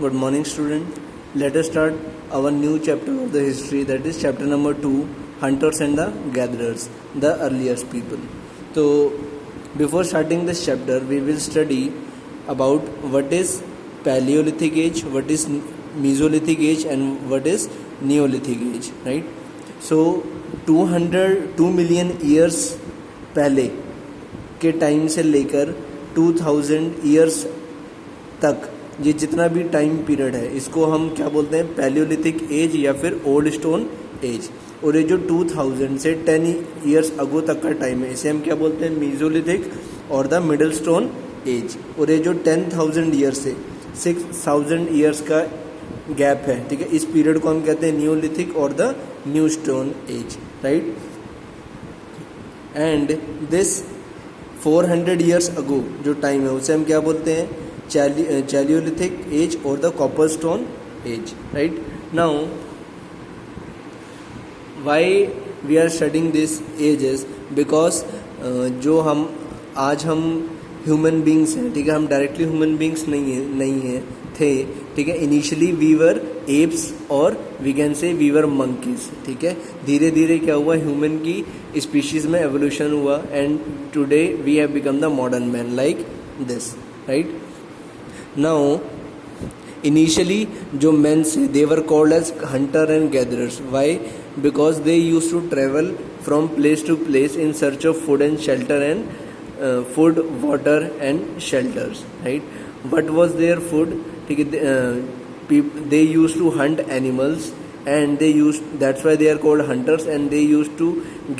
Good morning, student. Let us start our new chapter of the history, that is chapter number 2, Hunters and the Gatherers, the earliest people. So, before starting this chapter, we will study about what is Paleolithic age, what is Mesolithic age, and what is Neolithic age, right? So, 2 million years पहले के time से लेकर 2000 years तक ये जितना भी time period है इसको हम क्या बोलते हैं, पैलियोलिथिक एज या फिर ओल्ड स्टोन एज. और ये जो 2000 से 10 ईयर्स अगो तक का टाइम है इसे हम क्या बोलते हैं, मीजोलिथिक और द मिडिल स्टोन एज. और ये जो 10,000 ईयर्स से 6,000 ईयर्स का गैप है, ठीक है, इस पीरियड को हम कहते हैं नियोलिथिक और the new stone age, right. And this 400 years ago जो टाइम है उसे हम क्या बोलते हैं, चैलियोलिथिक एज और the copper stone age, right. Now why we are studying this ages, because जो हम ह्यूमन बींग्स हैं, ठीक है, हम डायरेक्टली ह्यूमन बींग्स नहीं हैं थे, ठीक है. इनिशियली वी वर एप्स और we can say we were monkeys, ठीक है. धीरे धीरे क्या हुआ, ह्यूमन की स्पीशीज में एवोल्यूशन हुआ and today we have become the modern man like this, right. Now initially जो मेन से they were called as hunter and gatherers. Why? Because they use to travel from place to place in search of food and shelter and food, water and shelters, right. What was their food? They used to hunt animals and that's why they are called hunters, and they used to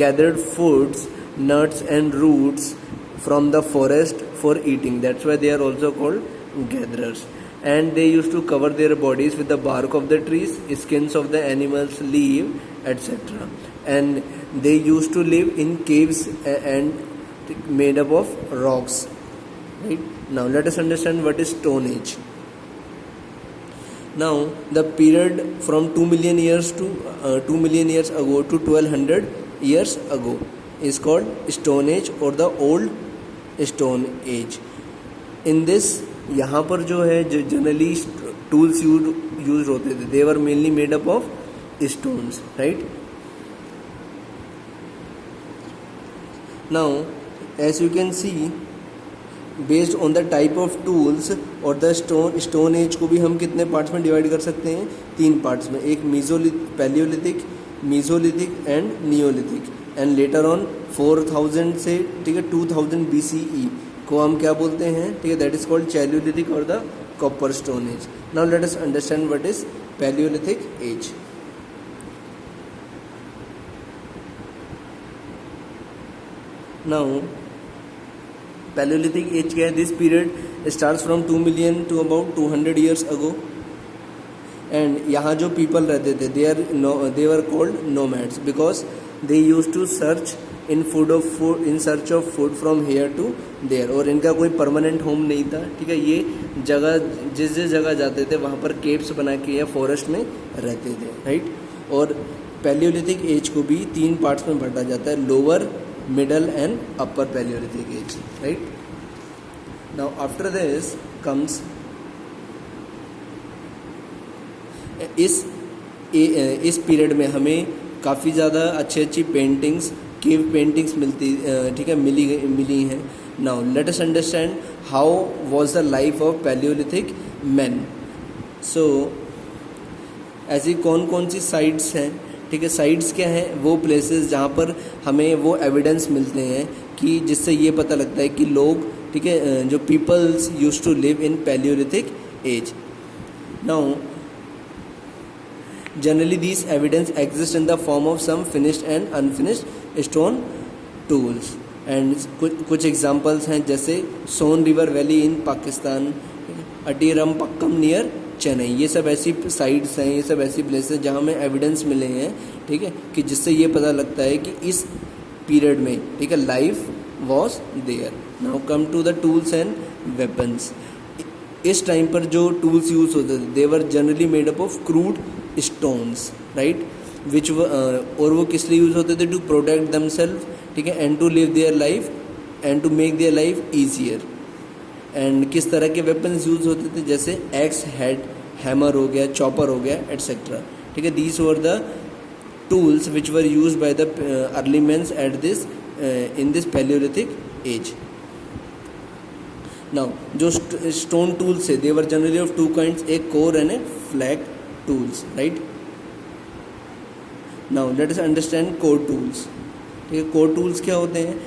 gather foods, nuts and roots from the forest for eating. That's why they are also called gatherers. And they used to cover their bodies with the bark of the trees, skins of the animals, leaf, etc. And they used to live in caves and made up of rocks, right. Now let us understand what is Stone Age. Now the period from 2 million years to 2 million years ago to 1200 years ago is called Stone Age or the Old Stone Age. In this यहाँ पर जो है जो generally tools use होते थे, they were mainly made up of stones, right. Now as you can see, based on the type of tools और the stone age को भी हम कितने पार्ट्स में डिवाइड कर सकते हैं, 3 पार्ट्स में. एक Palaeolithic, mesolithic and Neolithic. And later on 4000 से, ठीक है, 2000 BCE को हम क्या बोलते हैं, ठीक है, दैट इज कॉल्ड चैलियोलिथिक और the copper stone age. Now let us understand what is paleolithic age. Now Paleolithic age क्या है, this period starts from 2 million to about 200 years ago. And यहाँ जो people रहते थे they were called nomads because they used to search in search of food from here to there. और इनका कोई permanent home नहीं था, ठीक है. ये जिस जगह जाते थे वहाँ पर caves बना के या forest में रहते थे, right. और Paleolithic age को भी 3 parts में बांटा जाता है, lower, middle and upper Paleolithic age, right. Now after this comes इस पीरियड में हमें काफ़ी ज़्यादा अच्छी पेंटिंग्स, केव पेंटिंग्स ठीक है, मिली हैं. Now let us understand how was the life of paleolithic man. So ऐसी कौन सी साइट्स हैं, ठीक है. साइट्स क्या हैं, वो प्लेसेस जहाँ पर हमें वो एविडेंस मिलते हैं कि जिससे ये पता लगता है कि लोग, ठीक है, जो peoples used to live in paleolithic age. Now generally this evidence exist in the form of some finished and unfinished stone tools. And कुछ एग्जांपल्स हैं जैसे Son river valley in Pakistan, Attirampakkam near Chennai. ये सब ऐसी साइट्स हैं, ये सब ऐसी प्लेसेस जहाँ हमें एविडेंस मिले हैं, ठीक है, कि जिससे ये पता लगता है कि इस पीरियड में, ठीक है, life was there. Now come to the tools and weapons. इस टाइम पर जो टूल्स यूज होते थे they were generally made up of crude stones, right, which और वो किस लिए यूज होते थे, टू प्रोटेक्ट देमसेल्फ, ठीक है, and to live their life and to make their life easier. And किस तरह के वेपन्स यूज होते थे, जैसे एक्स, हैमर हो गया, चॉपर हो गया, एटसेट्रा, ठीक है. These were the tools which were use by the early mans at this in this paleolithic age. Now जो स्टोन टूल्स है, they were generally of two kinds, a core and a flag tools, right. Now let us understand core tools. ठीक है, core tools क्या होते हैं?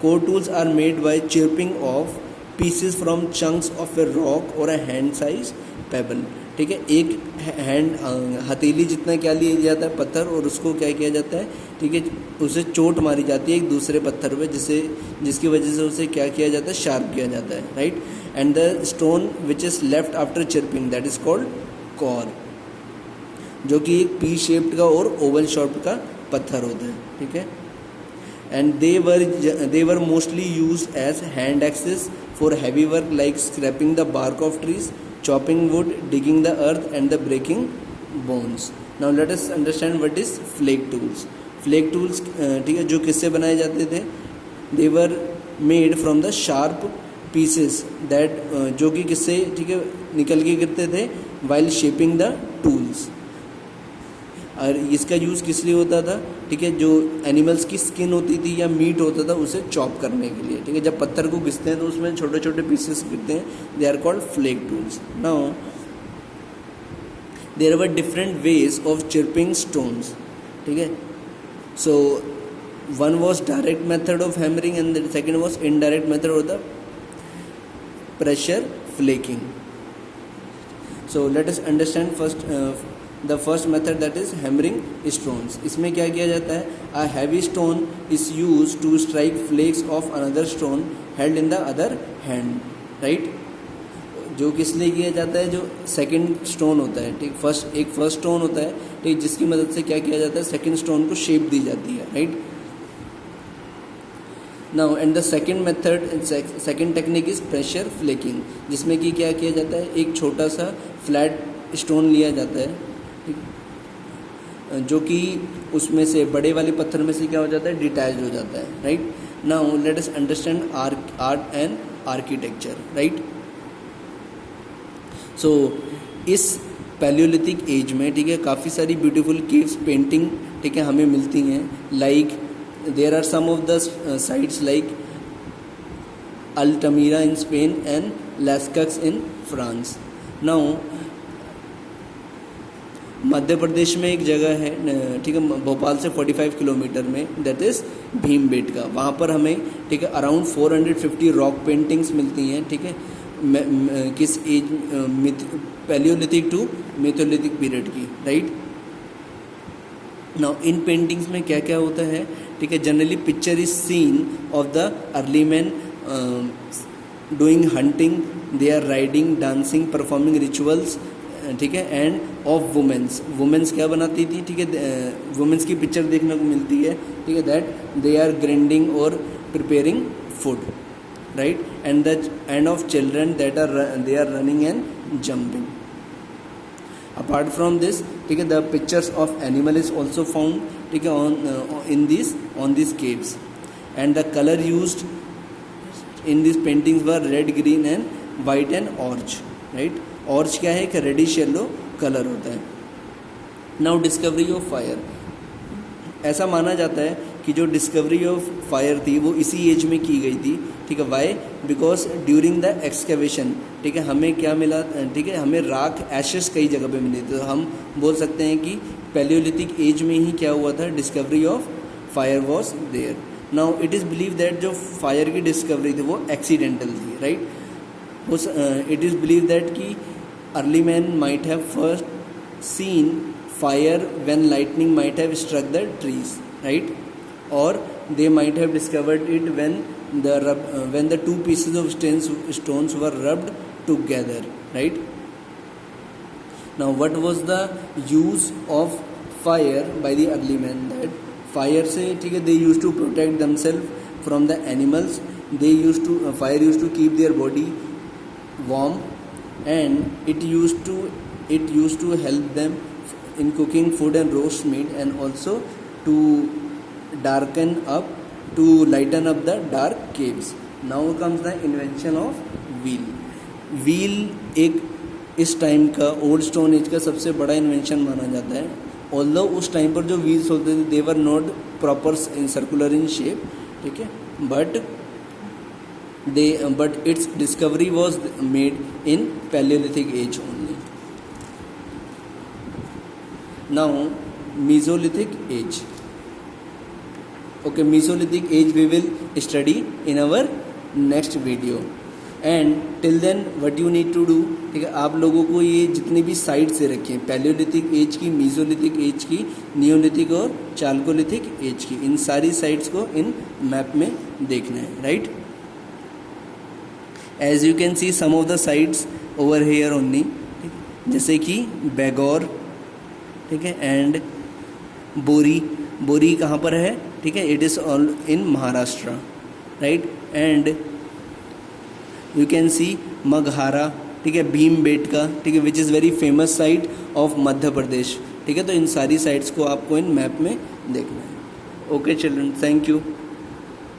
Core tools are made by chipping off pieces from chunks of a rock और a hand size payable. ठीक है, एक hand हथेली जितना क्या लिया जाता है पत्थर, और उसको क्या किया जाता है, ठीक है, उसे चोट मारी जाती है एक दूसरे पत्थर पे, जिसकी वजह से उसे क्या किया जाता है, शार्प किया जाता है, right. And the stone which is left after chipping, that is called core, जो कि एक पी शेप्ड का और ओवल शेप्ड का पत्थर होता है. ठीक है, and they were mostly used as hand axes for heavy work like scraping the bark of trees, chopping wood, digging the earth and the breaking bones. Now let us understand what is flake tools. Flake tools ठीक है, जो किससे बनाए जाते थे? They were made from the sharp pieces that जो कि किससे, ठीक है, निकल के गिरते थे while shaping the tools. और इसका यूज़ किस लिए होता था? ठीक है, जो एनिमल्स की स्किन होती थी या मीट होता था उसे चॉप करने के लिए. ठीक है, जब पत्थर को घिसते हैं तो उसमें छोटे छोटे पीसेस गिरते हैं, they are called flake tools. Now there were different ways of chipping stones. ठीक है, so one was direct method of hammering and the second was indirect method of the pressure flaking. So let us understand first the first method, that is hammering stones. इसमें क्या किया जाता है? A heavy stone is use to strike flakes off another stone held in the other hand, right. जो किस लिए किया जाता है? जो सेकंड स्टोन होता है, ठीक, फर्स्ट स्टोन होता है, ठीक, जिसकी मदद से क्या किया जाता है, सेकंड स्टोन को शेप दी जाती है, right. Now and the second method, second technique is pressure flaking, जिसमें कि क्या किया जाता है, एक छोटा सा फ्लैट स्टोन लिया जाता है, जो कि उसमें से बड़े वाले पत्थर में से क्या हो जाता है, डिटैच हो जाता है, right. Now let us understand art and architecture, right. So इस पैलियोलिथिक एज में, ठीक है, काफ़ी सारी ब्यूटीफुल केव्स पेंटिंग, ठीक है, हमें मिलती हैं. Like there are some of the sites like Altamira in Spain and Lascaux in France. Now Madhya Pradesh में एक जगह है, ठीक है, भोपाल से 45 किलोमीटर में, दैट इज़ भीमबेटका. वहाँ पर हमें, ठीक है, अराउंड 450 रॉक पेंटिंग्स मिलती हैं. ठीक है, किस age, paleolithic to mesolithic period की, राइट. नाउ इन पेंटिंग्स में क्या क्या होता है? ठीक है, generally picture is scene of the early man doing hunting, they are riding, dancing, performing rituals, ठीक है, एंड ऑफ वुमेन्स क्या बनाती थी, ठीक है, वुमेन्स की पिक्चर देखने को मिलती है, ठीक है, दैट दे आर ग्राइंडिंग और preparing food, right. And of children that they are running and jumping. Apart from this, ठीक है, the pictures of animal is also found, ठीक है, on this caves, and the colour used in this paintings were red, green and white and orange, right. Orange क्या है? एक reddish yellow colour होता है. Now discovery of fire. ऐसा माना जाता है कि जो डिस्कवरी ऑफ फायर थी वो इसी एज में की गई थी. ठीक है, why? Because during the excavation, ठीक है, हमें क्या मिला, ठीक है, हमें राख, एशेस कई जगह पे मिले. तो हम बोल सकते हैं कि पैलियोलिथिक एज में ही क्या हुआ था, discovery of fire was there. Now it is believe that जो फायर की डिस्कवरी थी वो एक्सीडेंटल थी, right. It is believe that कि early man might have first seen fire when lightning might have struck the trees, right? Or they might have discovered it when the two pieces of stones were rubbed together, right? Now what was the use of fire by the early man? That fire से, ठीक है, they used to protect themselves from the animals. Fire used to keep their body warm, and it used to help them in cooking food and roast meat, and also to lighten up the dark caves. Now comes the invention of wheel. Wheel एक इस time का old stone age का सबसे बड़ा invention माना जाता है। Although उस टाइम पर जो व्हील्स होते थे they were not proper in circular in shape, ठीक है, but its discovery was made in paleolithic age only. Now mesolithic age. Okay, mesolithic age we will study in our next video and till then what you need to do, ठीक है, आप लोगों को ये जितनी भी साइड से रखे हैं, पैलियोलिथिक एज की, मीसोलिथिक एज की, नियोलिथिक और चाल्कोलिथिक एज की, इन सारी साइड्स को इन मैप में देखना है, right. As you can see some of the sides over here only, जैसे कि बैगौर, ठीक है, एंड बोरी। बोरी कहाँ पर है, ठीक है, it is all in Maharashtra, right, and you can see मगहारा, ठीक है, भीमबेटका, ठीक है, which is very famous site of Madhya Pradesh, ठीक है। तो इन सारी साइट्स को आपको इन मैप में देखना है। Okay children, thank you.